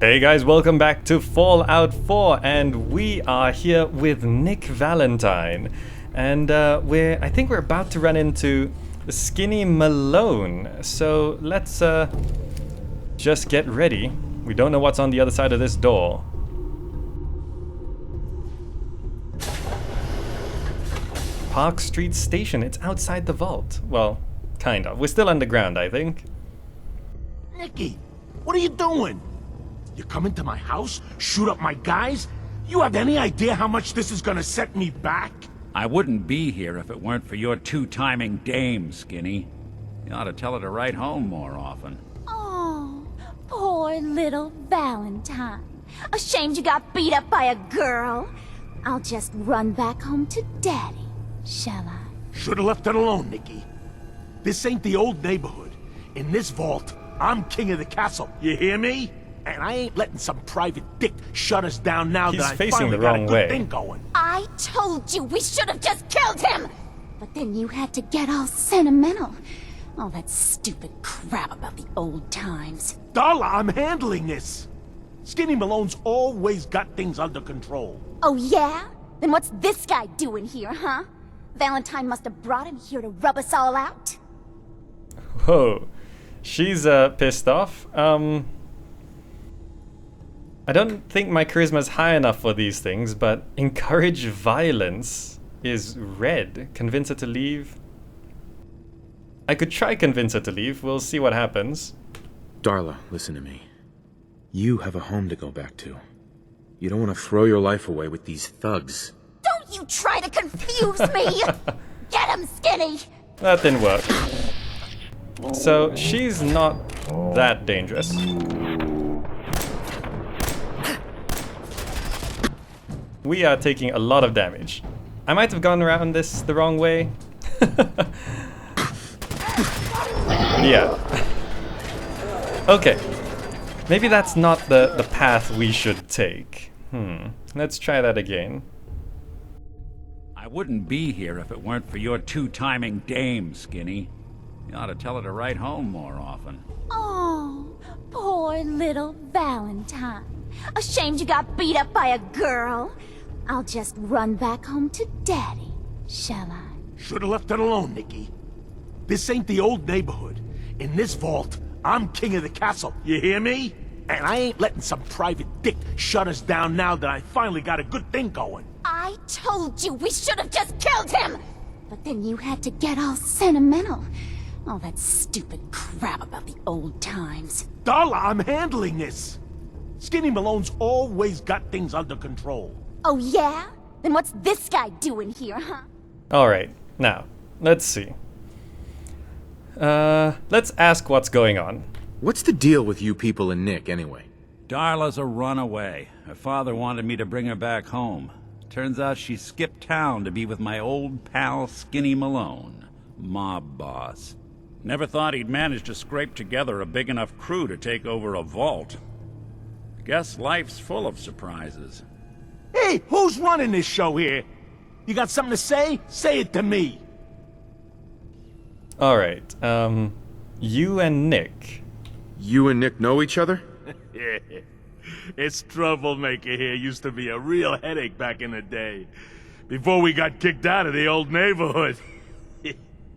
Hey guys, welcome back to Fallout 4, and we are here with Mr Valentine. And I think we're about to run into Skinny Malone. So let's just get ready. We don't know what's on the other side of this door. Park Street Station, it's outside the vault. Well, kind of. We're still underground, I think. Nicky, what are you doing? You come into my house, shoot up my guys? You have any idea how much this is gonna set me back? I wouldn't be here if it weren't for your two-timing dame, Skinny. You ought to tell her to write home more often. Oh, poor little Valentine. Ashamed you got beat up by a girl? I'll just run back home to Daddy, shall I? Should've left it alone, Nicky. This ain't the old neighborhood. In this vault, I'm king of the castle, you hear me? And I ain't letting some private dick shut us down now He's that I facing finally the got a wrong good way. thing going. I told you we should have just killed him! But then you had to get all sentimental. All that stupid crap about the old times. Darla, I'm handling this. Skinny Malone's always got things under control. Oh yeah? Then what's this guy doing here, huh? Valentine must have brought him here to rub us all out. Whoa. She's pissed off. I don't think my charisma's high enough for these things, but encourage violence is red. Convince her to leave. I could try convince her to leave. We'll see what happens. Darla, listen to me. You have a home to go back to. You don't want to throw your life away with these thugs. Don't you try to confuse me! Get him, Skinny! That didn't work. So she's not that dangerous. We are taking a lot of damage. I might have gone around this the wrong way. Yeah. Okay. Maybe that's not the path we should take. Let's try that again. I wouldn't be here if it weren't for your two-timing dame, Skinny. You ought to tell her to write home more often. Oh, poor little Valentine. Ashamed you got beat up by a girl? I'll just run back home to Daddy, shall I? Should've left it alone, Nicky. This ain't the old neighborhood. In this vault, I'm king of the castle, you hear me? And I ain't letting some private dick shut us down now that I finally got a good thing going. I told you we should have just killed him! But then you had to get all sentimental. All that stupid crap about the old times. Darla, I'm handling this. Skinny Malone's always got things under control. Oh yeah? Then what's this guy doing here, huh? Alright, now, let's see. Let's ask what's going on. What's the deal with you people and Nick, anyway? Darla's a runaway. Her father wanted me to bring her back home. Turns out she skipped town to be with my old pal Skinny Malone, mob boss. Never thought he'd manage to scrape together a big enough crew to take over a vault. Guess life's full of surprises. Hey, who's running this show here? You got something to say? Say it to me. Alright, you and Nick. You and Nick know each other? This troublemaker here used to be a real headache back in the day. Before we got kicked out of the old neighborhood.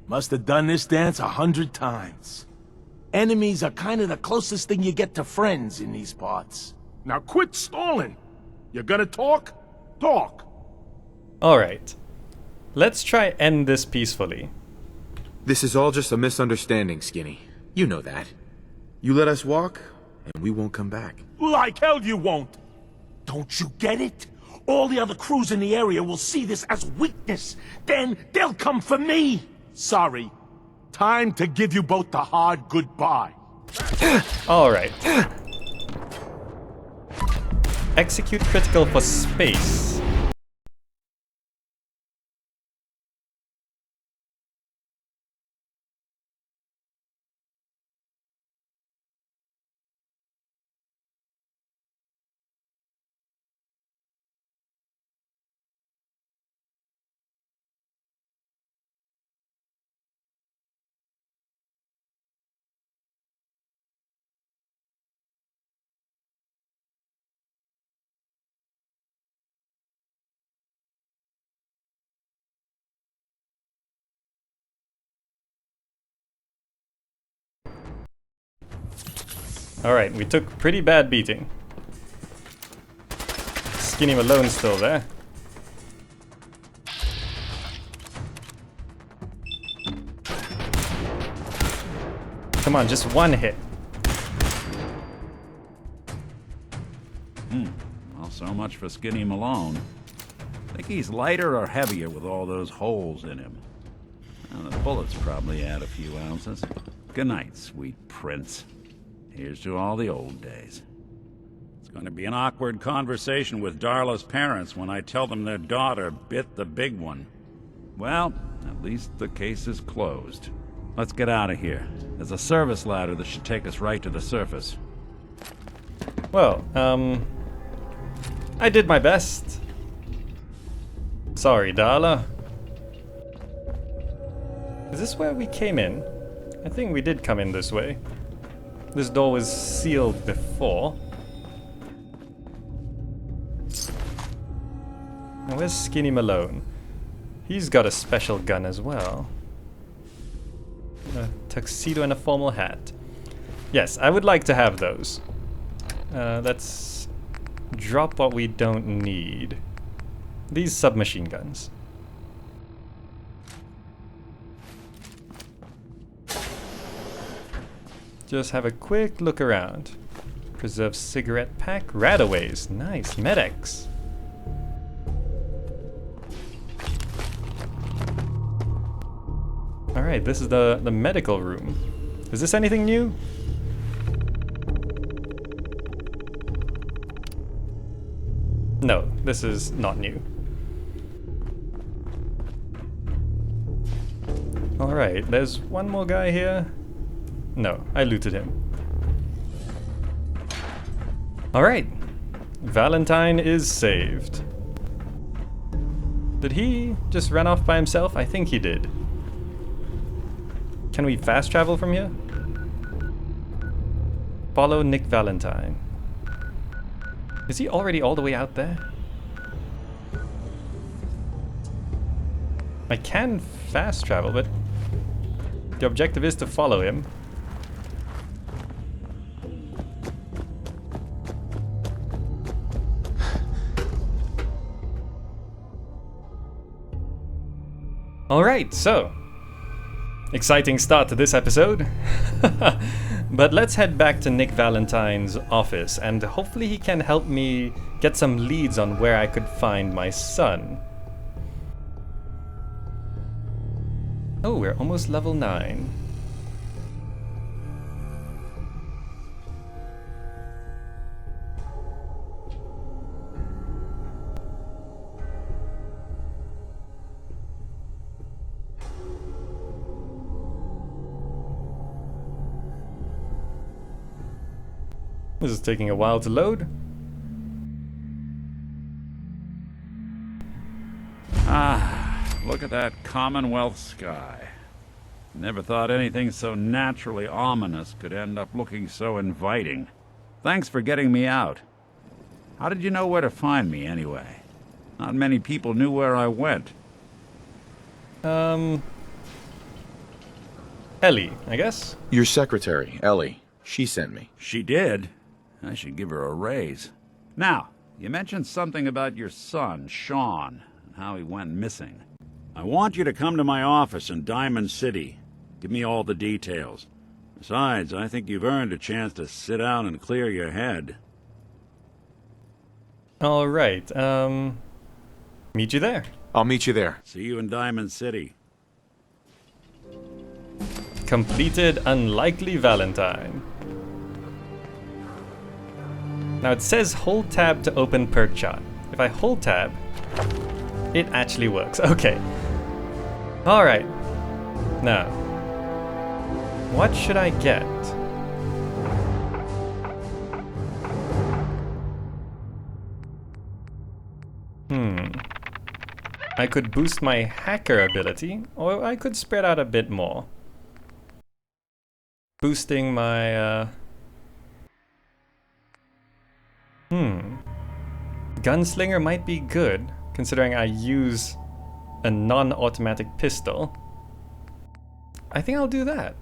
Must have done this dance 100 times. Enemies are kind of the closest thing you get to friends in these parts. Now quit stalling. You gonna talk? Talk. Alright. Let's try end this peacefully. This is all just a misunderstanding, Skinny. You know that. You let us walk, and we won't come back. Like hell you won't. Don't you get it? All the other crews in the area will see this as weakness. Then they'll come for me. Sorry. Time to give you both the hard goodbye. Alright. Execute critical for space. Alright, we took pretty bad beating. Skinny Malone's still there. Come on, just one hit. Well, so much for Skinny Malone. Think he's lighter or heavier with all those holes in him? Well, the bullets probably add a few ounces. Good night, sweet prince. Here's to all the old days. It's going to be an awkward conversation with Darla's parents when I tell them their daughter bit the big one. Well, at least the case is closed. Let's get out of here. There's a service ladder that should take us right to the surface. Well, I did my best. Sorry, Darla. Is this where we came in? I think we did come in this way. This door was sealed before. Now where's Skinny Malone? He's got a special gun as well. A tuxedo and a formal hat. Yes, I would like to have those. Let's drop what we don't need. These submachine guns. Just have a quick look around. Preserved cigarette pack, Radaways, nice, Medex. Alright, this is the medical room. Is this anything new? No, this is not new. Alright, there's one more guy here. No, I looted him. Alright. Valentine is saved. Did he just run off by himself? I think he did. Can we fast travel from here? Follow Nick Valentine. Is he already all the way out there? I can fast travel, but the objective is to follow him. Alright, so exciting start to this episode. But let's head back to Nick Valentine's office and hopefully he can help me get some leads on where I could find my son. Oh, we're almost level 9. This is taking a while to load. Ah, look at that Commonwealth sky. Never thought anything so naturally ominous could end up looking so inviting. Thanks for getting me out. How did you know where to find me, anyway? Not many people knew where I went. Ellie, I guess? Your secretary, Ellie. She sent me. She did? I should give her a raise. Now, you mentioned something about your son, Sean, and how he went missing. I want you to come to my office in Diamond City. Give me all the details. Besides, I think you've earned a chance to sit down and clear your head. Alright, meet you there. I'll meet you there. See you in Diamond City. Completed Unlikely Valentine. Now it says hold tab to open perk chart. If I hold tab, it actually works. Okay. Alright. Now, what should I get? I could boost my hacker ability, or I could spread out a bit more. Boosting my, Gunslinger might be good, considering I use a non-automatic pistol. I think I'll do that.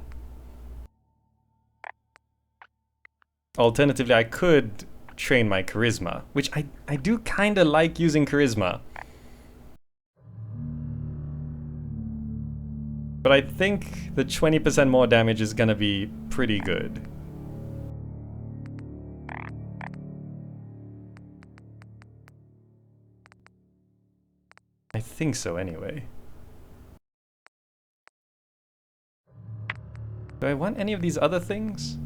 Alternatively, I could train my charisma, which I do kind of like using charisma. But I think the 20% more damage is gonna be pretty good. I think so anyway. Do I want any of these other things?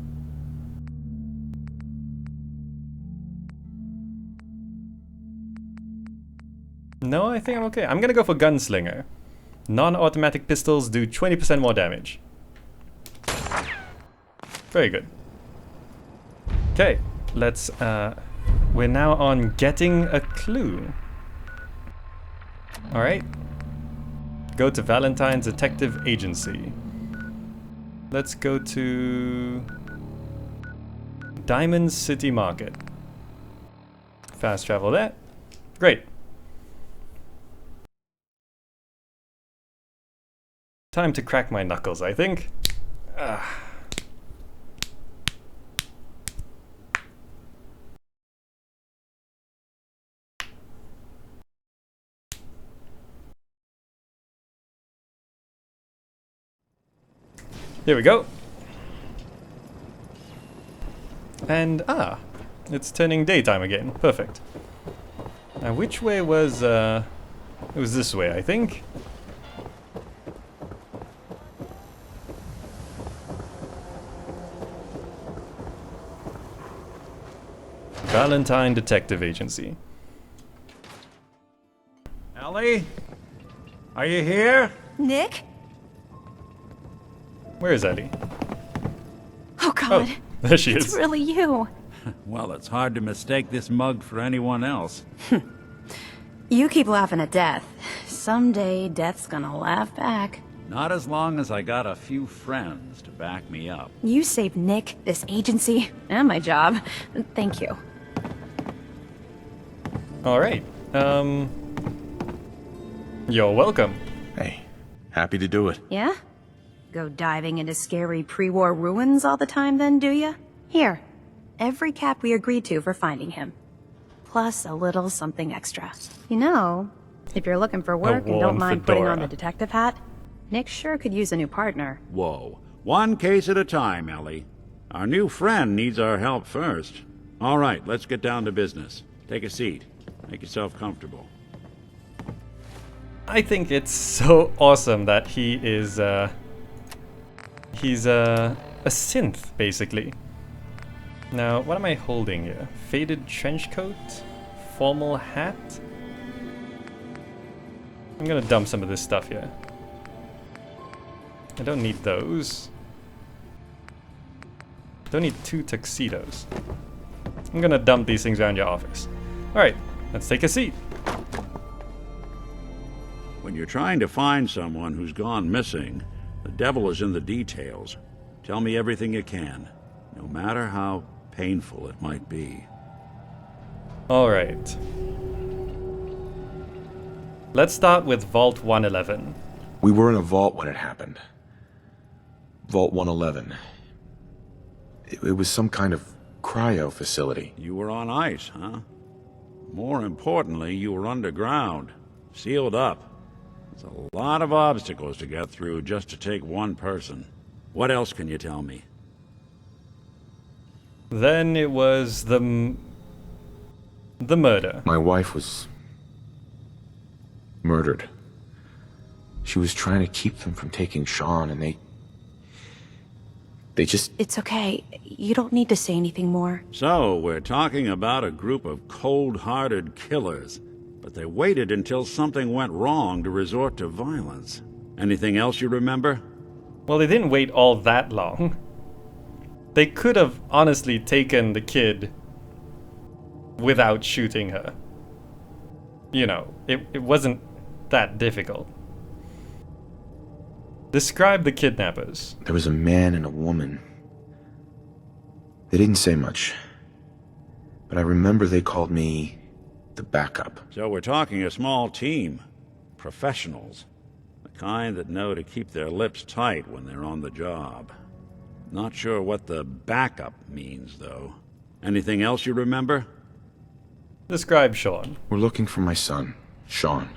No, I think I'm okay. I'm gonna go for Gunslinger. Non-automatic pistols do 20% more damage. Very good. Okay, let's, we're now on getting a clue. Alright. Go to Valentine's Detective Agency. Let's go to Diamond City Market. Fast travel there. Great. Time to crack my knuckles, I think. Here we go. And it's turning daytime again. Perfect. Now which way was it was this way, I think. Valentine Detective Agency. Ellie? Are you here? Nick? Where is Ellie? Oh God. Oh, there she It's is. really you. Well, it's hard to mistake this mug for anyone else. You keep laughing at death. Someday, death's gonna laugh back. Not as long as I got a few friends to back me up. You saved Nick, this agency, and my job. Thank you. Alright. You're welcome. Hey, happy to do it. Yeah? Go diving into scary pre-war ruins all the time then, do ya? Here, every cap we agreed to for finding him. Plus a little something extra. You know, if you're looking for work and worn don't mind putting on fedora. the detective hat, Nick sure could use a new partner. Whoa. One case at a time, Ellie. Our new friend needs our help first. All right, let's get down to business. Take a seat. Make yourself comfortable. I think it's so awesome that he is he's a synth, basically. Now, what am I holding here? Faded trench coat? Formal hat? I'm gonna dump some of this stuff here. I don't need those. Don't need 2 tuxedos. I'm gonna dump these things around your office. Alright, let's take a seat. When you're trying to find someone who's gone missing, the devil is in the details. Tell me everything you can, no matter how painful it might be. Alright. Let's start with Vault 111. We were in a vault when it happened. Vault 111. It was some kind of cryo facility. You were on ice, huh? More importantly, you were underground, sealed up. There's a lot of obstacles to get through just to take one person. What else can you tell me? Then it was the murder. My wife was murdered. She was trying to keep them from taking Sean, and they just... It's okay. You don't need to say anything more. So, we're talking about a group of cold-hearted killers, but they waited until something went wrong to resort to violence. Anything else you remember? Well, they didn't wait all that long. They could have honestly taken the kid without shooting her. You know, it wasn't that difficult. Describe the kidnappers. There was a man and a woman. They didn't say much, but I remember they called me the backup. So we're talking a small team. Professionals. The kind that know to keep their lips tight when they're on the job. Not sure what the backup means, though. Anything else you remember? Describe Sean. We're looking for my son, Sean.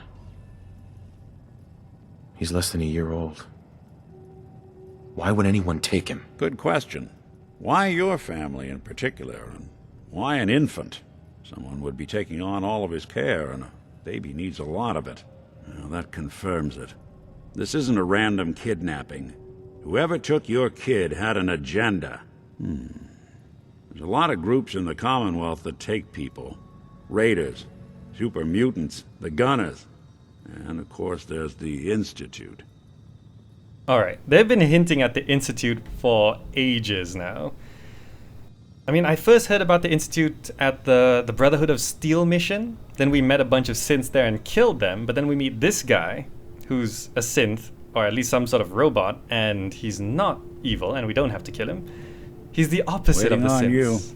He's less than a year old. Why would anyone take him? Good question. Why your family in particular, and why an infant? Someone would be taking on all of his care, and a baby needs a lot of it. Well, that confirms it. This isn't a random kidnapping. Whoever took your kid had an agenda. There's a lot of groups in the Commonwealth that take people. Raiders, super mutants, the Gunners, and of course there's the Institute. Alright, they've been hinting at the Institute for ages now. I mean, I first heard about the Institute at the Brotherhood of Steel mission. Then we met a bunch of synths there and killed them. But then we meet this guy, who's a synth, or at least some sort of robot, and he's not evil, and we don't have to kill him. He's the opposite of the synths.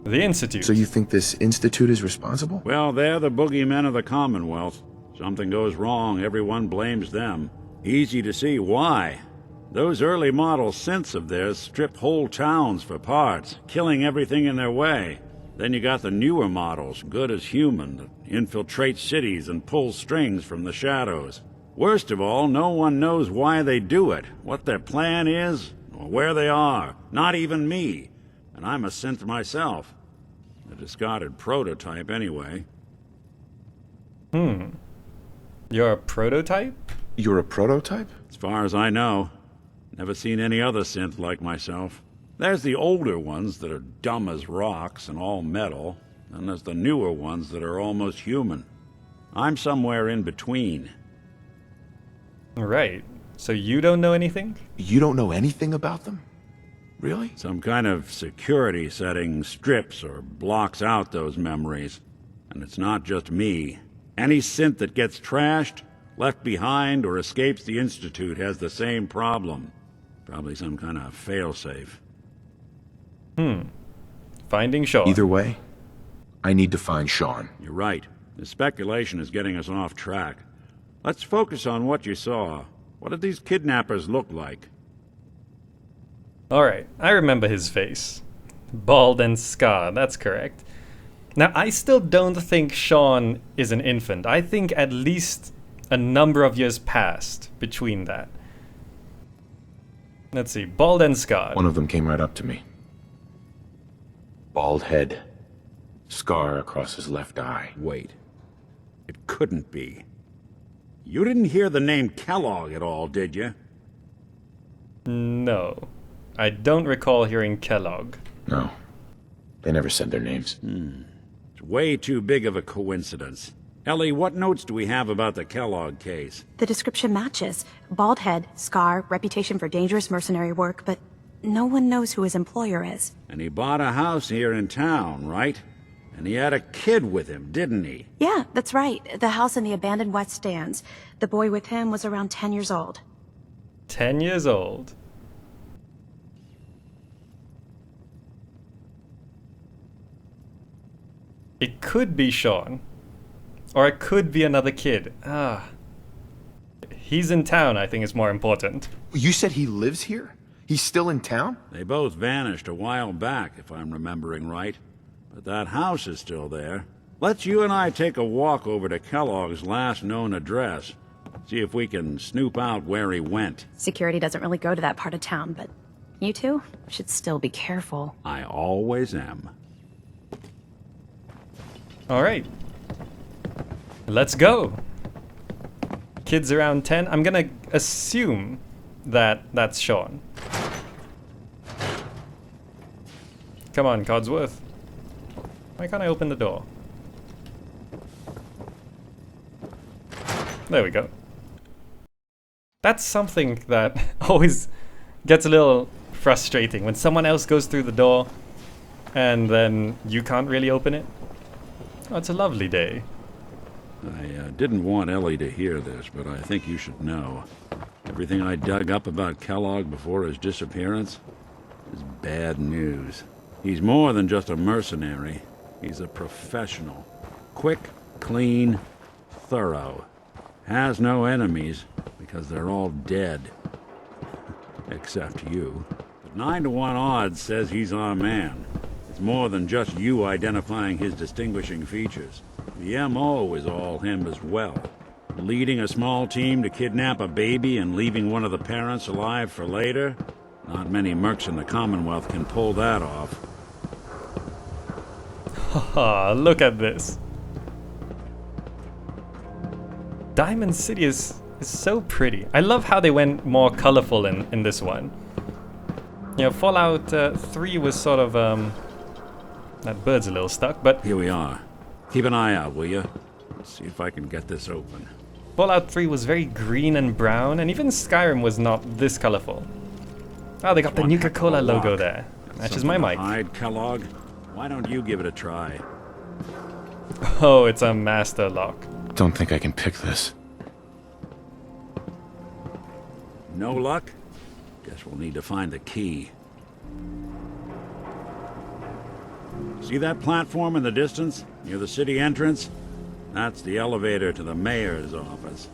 The Institute. So you think this Institute is responsible? Well, they're the boogeymen of the Commonwealth. Something goes wrong, everyone blames them. Easy to see why. Those early model synths of theirs strip whole towns for parts, killing everything in their way. Then you got the newer models, good as human, that infiltrate cities and pull strings from the shadows. Worst of all, no one knows why they do it, what their plan is, or where they are. Not even me. And I'm a synth myself. A discarded prototype, anyway. You're a prototype? You're a prototype? As far as I know. Never seen any other synth like myself. There's the older ones that are dumb as rocks and all metal, and there's the newer ones that are almost human. I'm somewhere in between. Right. So you don't know anything? You don't know anything about them? Really? Some kind of security setting strips or blocks out those memories. And it's not just me. Any synth that gets trashed, left behind, or escapes the Institute has the same problem. Probably some kind of failsafe. Finding Sean. Either way, I need to find Sean. You're right. The speculation is getting us off track. Let's focus on what you saw. What did these kidnappers look like? Alright, I remember his face. Bald and scarred, that's correct. Now, I still don't think Sean is an infant. I think at least a number of years passed between that. Let's see, bald and scarred. One of them came right up to me. Bald head. Scar across his left eye. Wait. It couldn't be. You didn't hear the name Kellogg at all, did you? No. I don't recall hearing Kellogg. No. They never said their names. It's way too big of a coincidence. Ellie, what notes do we have about the Kellogg case? The description matches. Bald head, scar, reputation for dangerous mercenary work, but no one knows who his employer is. And he bought a house here in town, right? And he had a kid with him, didn't he? Yeah, that's right. The house in the abandoned West Stands. The boy with him was around 10 years old. 10 years old. It could be Sean. Or it could be another kid. He's in town, I think, is more important. You said he lives here? He's still in town? They both vanished a while back, if I'm remembering right. But that house is still there. Let's you and I take a walk over to Kellogg's last known address. See if we can snoop out where he went. Security doesn't really go to that part of town, but you two should still be careful. I always am. Alright. Let's go. Kids around 10. I'm gonna assume that that's Sean. Come on, Codsworth. Why can't I open the door? There we go. That's something that always gets a little frustrating when someone else goes through the door and then you can't really open it. Oh, it's a lovely day. I didn't want Ellie to hear this, but I think you should know. Everything I dug up about Kellogg before his disappearance is bad news. He's more than just a mercenary. He's a professional. Quick, clean, thorough. Has no enemies because they're all dead. Except you. But 9 to 1 odds says he's our man. It's more than just you identifying his distinguishing features. The M.O. is all him as well. Leading a small team to kidnap a baby and leaving one of the parents alive for later? Not many mercs in the Commonwealth can pull that off. Haha, look at this. Diamond City is so pretty. I love how they went more colorful in this one. You know, Fallout 3 was sort of, that bird's a little stuck, but... Here we are. Keep an eye out, will you? See if I can get this open. Fallout 3 was very green and brown, and even Skyrim was not this colorful. Oh, they got the Nuka-Cola logo there. Matches my mic. Hide, Kellogg. Why don't you give it a try? Oh, it's a master lock. Don't think I can pick this. No luck? Guess we'll need to find the key. See that platform in the distance, near the city entrance? That's the elevator to the mayor's office.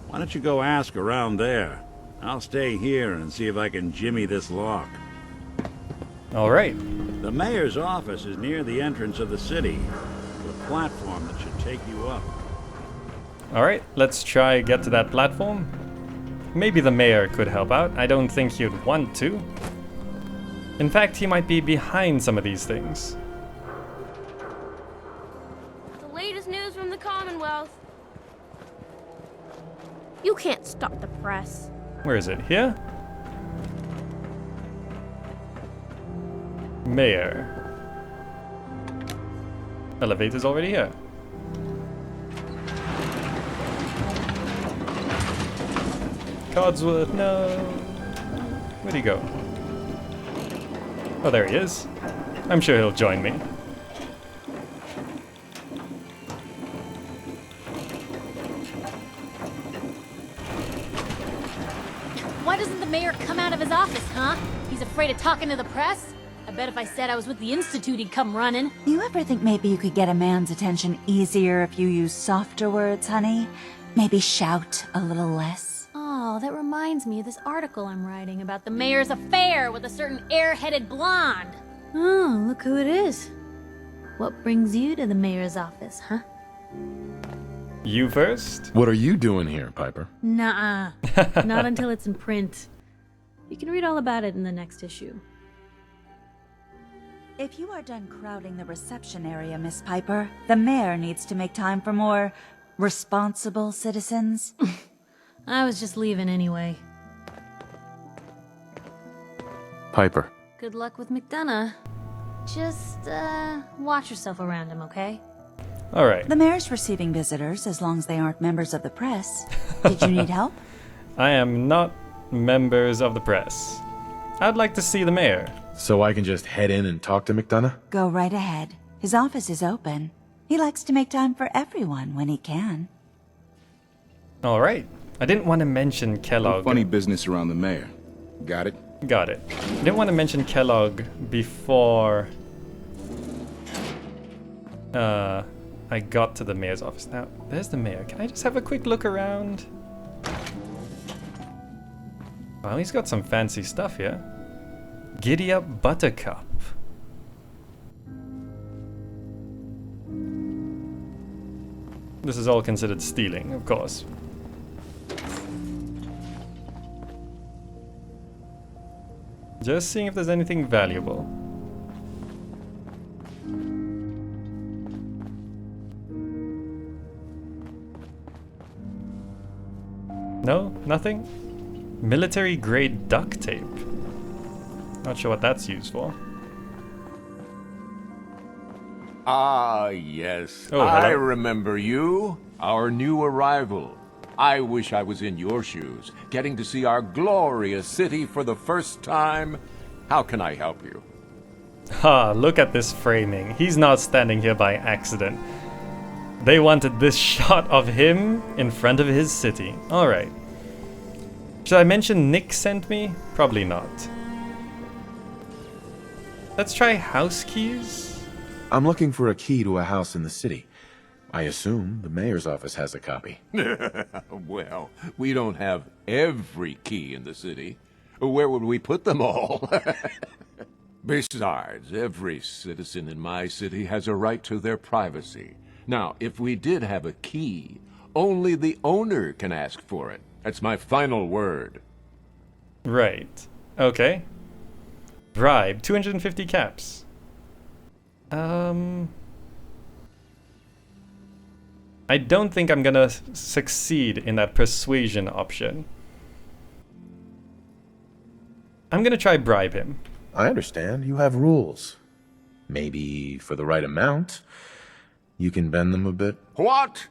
Why don't you go ask around there? I'll stay here and see if I can jimmy this lock. All right. The mayor's office is near the entrance of the city. There's a platform that should take you up. All right, let's try get to that platform. Maybe the mayor could help out. I don't think he'd want to. In fact, he might be behind some of these things. The latest news from the Commonwealth. You can't stop the press. Where is it? Here? Mayor. Elevator's already here. Codsworth, no. Where'd he go? Oh, there he is. I'm sure he'll join me. Why doesn't the mayor come out of his office, huh? He's afraid of talking to the press? I bet if I said I was with the Institute, he'd come running. You ever think maybe you could get a man's attention easier if you use softer words, honey? Maybe shout a little less? Oh, that reminds me of this article I'm writing about the mayor's affair with a certain air-headed blonde. Oh, look who it is. What brings you to the mayor's office, huh? You first? What are you doing here, Piper? Nuh-uh. Not until it's in print. You can read all about it in the next issue. If you are done crowding the reception area, Miss Piper, the mayor needs to make time for more responsible citizens. I was just leaving anyway. Piper. Good luck with McDonough. Just, watch yourself around him, okay? All right. The mayor's receiving visitors as long as they aren't members of the press. Did you need help? I am not members of the press. I'd like to see the mayor. So I can just head in and talk to McDonough? Go right ahead. His office is open. He likes to make time for everyone when he can. All right. I didn't want to mention Kellogg. Funny business around the mayor. Got it? Got it. I didn't want to mention Kellogg before I got to the mayor's office. Now, there's the mayor. Can I just have a quick look around? Well, he's got some fancy stuff here. Giddy up Buttercup. This is all considered stealing, of course. Just seeing if there's anything valuable. No? Nothing? Military grade duct tape. Not sure what that's used for. Ah, yes. Oh, I hello. remember you. Our new arrival. I wish I was in your shoes, getting to see our glorious city for the first time. How can I help you? Ha, look at this framing. He's not standing here by accident. They wanted this shot of him in front of his city. Alright. Should I mention Nick sent me? Probably not. Let's try house keys. I'm looking for a key to a house in the city. I assume the mayor's office has a copy. Well, we don't have every key in the city. Where would we put them all? Besides, every citizen in my city has a right to their privacy. Now, if we did have a key, only the owner can ask for it. That's my final word. Right. Okay. Bribe, 250 caps. I don't think I'm gonna succeed in that persuasion option. I'm gonna try bribe him. I understand. You have rules. Maybe for the right amount, you can bend them a bit. What?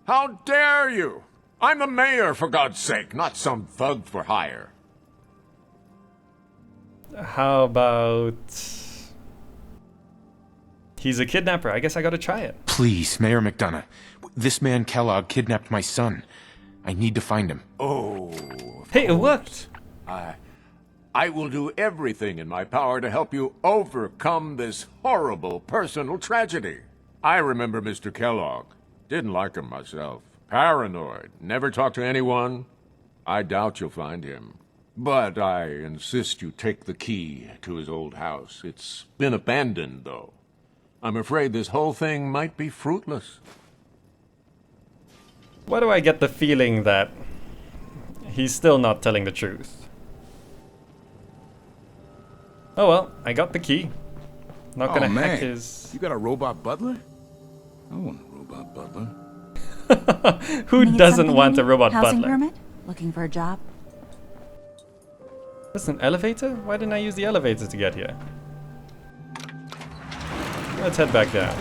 How dare you? I'm the mayor, for God's sake, not some thug for hire. How about... He's a kidnapper. I guess I gotta try it. Please, Mayor McDonough. This man Kellogg kidnapped my son. I need to find him. Oh. Hey, it worked! I will do everything in my power to help you overcome this horrible personal tragedy. I remember Mr. Kellogg. Didn't like him myself. Paranoid. Never talked to anyone. I doubt you'll find him. But I insist you take the key to his old house. It's been abandoned, though. I'm afraid this whole thing might be fruitless. Why do I get the feeling that he's still not telling the truth? Oh well, I got the key. Not gonna hack his... You got a robot butler? I want a robot butler. Who doesn't want a robot Housing butler? permit? Looking for a job? That's an elevator? Why didn't I use the elevator to get here? Let's head back down.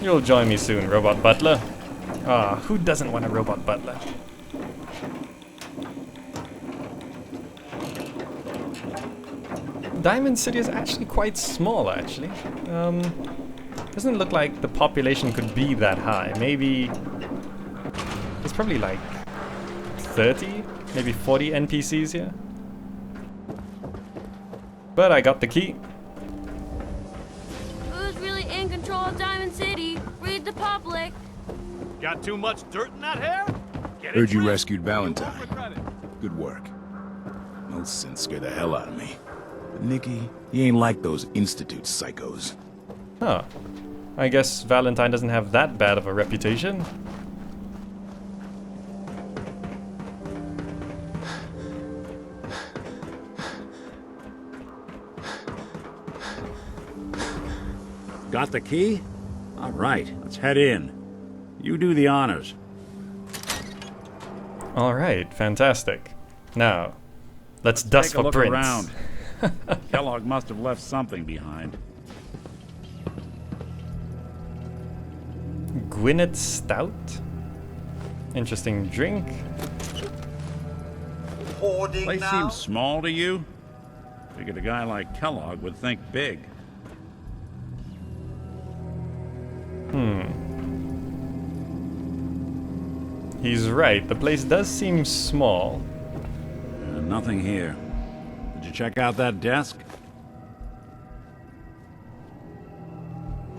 You'll join me soon, robot butler. Ah, who doesn't want a robot butler? Diamond City is actually quite small, actually. Doesn't look like the population could be that high. Maybe... There's probably like 30, maybe 40 NPCs here. But I got the key. Who's really in control of Diamond City? Read the public. Got too much dirt in that hair? Get it Heard you trimmed. rescued Valentine. You won't regret it. Good work. Those sins scared the hell out of me. But Nicky, he ain't like those Institute psychos. Huh. I guess Valentine doesn't have that bad of a reputation. Got the key? All right, let's head in. You do the honors. Alright, fantastic. Now, let's dust Take a for look prints. around. Kellogg must have left something behind. Gwyneth Stout? Interesting drink. Place seems small to you? Figured a guy like Kellogg would think big. He's right, the place does seem small. Nothing here. Did you check out that desk?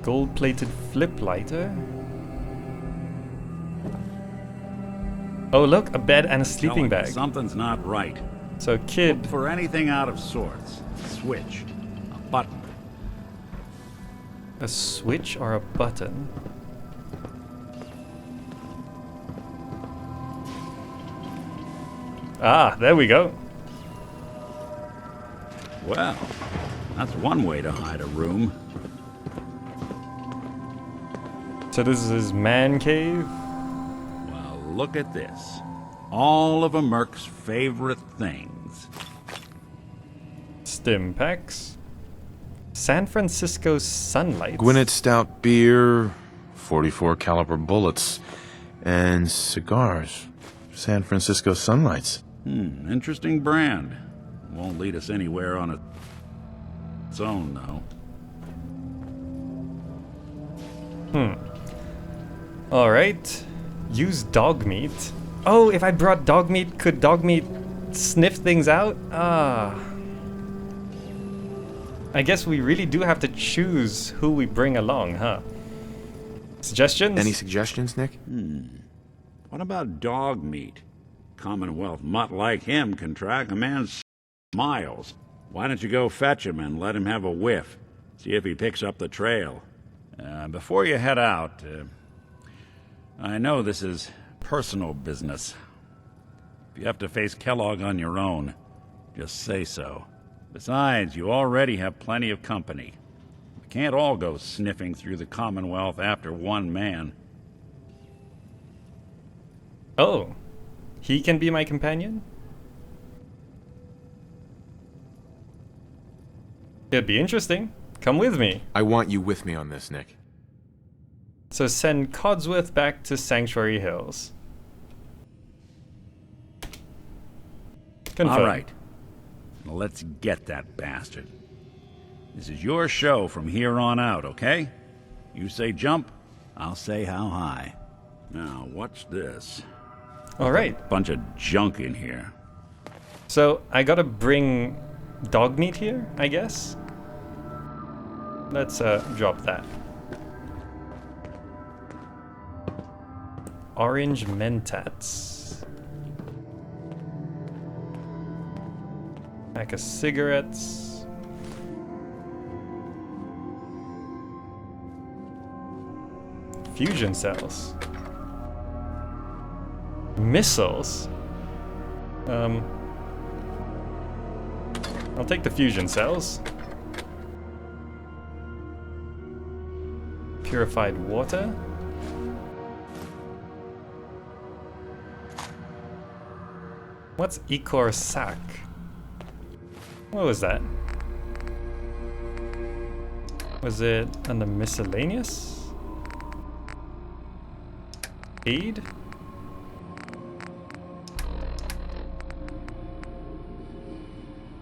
Gold-plated flip lighter. Oh look, a bed and a sleeping Kellogg, bag. Something's not right. So kid... Look for anything out of sorts. A switch. A button. A switch or a button? Ah, there we go. Well, that's one way to hide a room. So this is his man cave? Well, look at this. All of a Merc's favorite things. Stim packs. San Francisco sunlight. Gwyneth Stout beer, 44 caliber bullets, and cigars. San Francisco Sunlights. Interesting brand. Won't lead us anywhere on its own, though. Alright. Use dog meat. Oh, if I brought dog meat, could dog meat sniff things out? Ah. I guess we really do have to choose who we bring along, huh? Suggestions? Any suggestions, Nick? What about dog meat? Commonwealth mutt like him can track a man's miles. Why don't you go fetch him and let him have a whiff? See if he picks up the trail. Before you head out, I know this is personal business. If you have to face Kellogg on your own, just say so. Besides, you already have plenty of company. We can't all go sniffing through the Commonwealth after one man. Oh, he can be my companion? It'd be interesting. Come with me. I want you with me on this, Nick. So send Codsworth back to Sanctuary Hills. Confirm. All right. Now let's get that bastard. This is your show from here on out, okay? You say jump, I'll say how high. Now, watch this. All right. Bunch of junk in here. So I gotta bring dog meat here, I guess? Let's drop that. Orange mentats. Pack of cigarettes. Fusion cells. Missiles. I'll take the fusion cells. Purified water. What's GamerZakh? What was that? Was it under miscellaneous? Aid?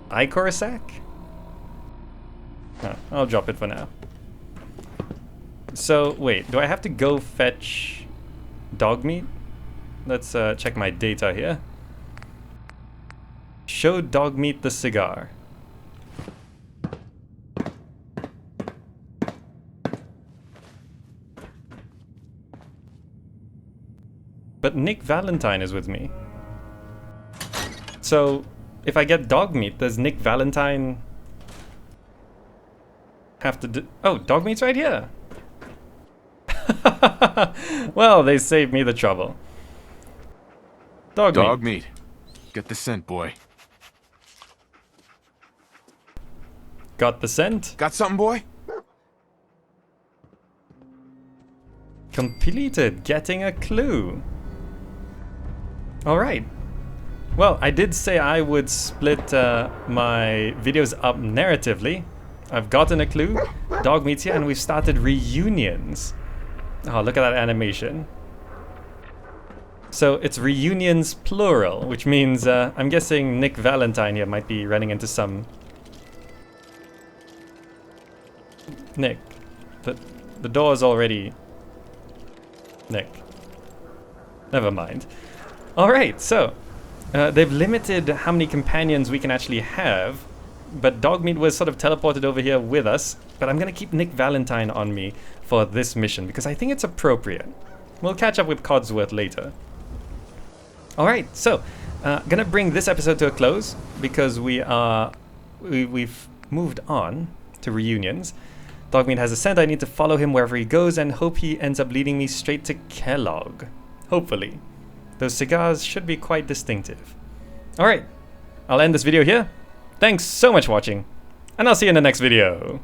GamerZakh? No, I'll drop it for now. So, wait, do I have to go fetch dog meat? Let's check my data here. Show dog meat the cigar. But Nick Valentine is with me. So, if I get dog meat, does Nick Valentine have to do... Oh, dog meat's right here. Well, they saved me the trouble. Dog meat. Get the scent, boy. Got the scent? Got something, boy? Completed getting a clue. Alright. Well, I did say I would split my videos up narratively. I've gotten a clue. Dog meat's here and we've started reunions. Oh, look at that animation. So it's reunions plural, which means I'm guessing Nick Valentine here might be running into some... Nick. The door is already... Nick. Never mind. Alright, so... they've limited how many companions we can actually have, but Dogmeat was sort of teleported over here with us, but I'm gonna keep Nick Valentine on me for this mission because I think it's appropriate. We'll catch up with Codsworth later. Alright, so gonna bring this episode to a close because we've moved on to reunions. Dogmeat has a scent. I need to follow him wherever he goes and hope he ends up leading me straight to Kellogg. Hopefully. Those cigars should be quite distinctive. Alright, I'll end this video here. Thanks so much for watching, and I'll see you in the next video.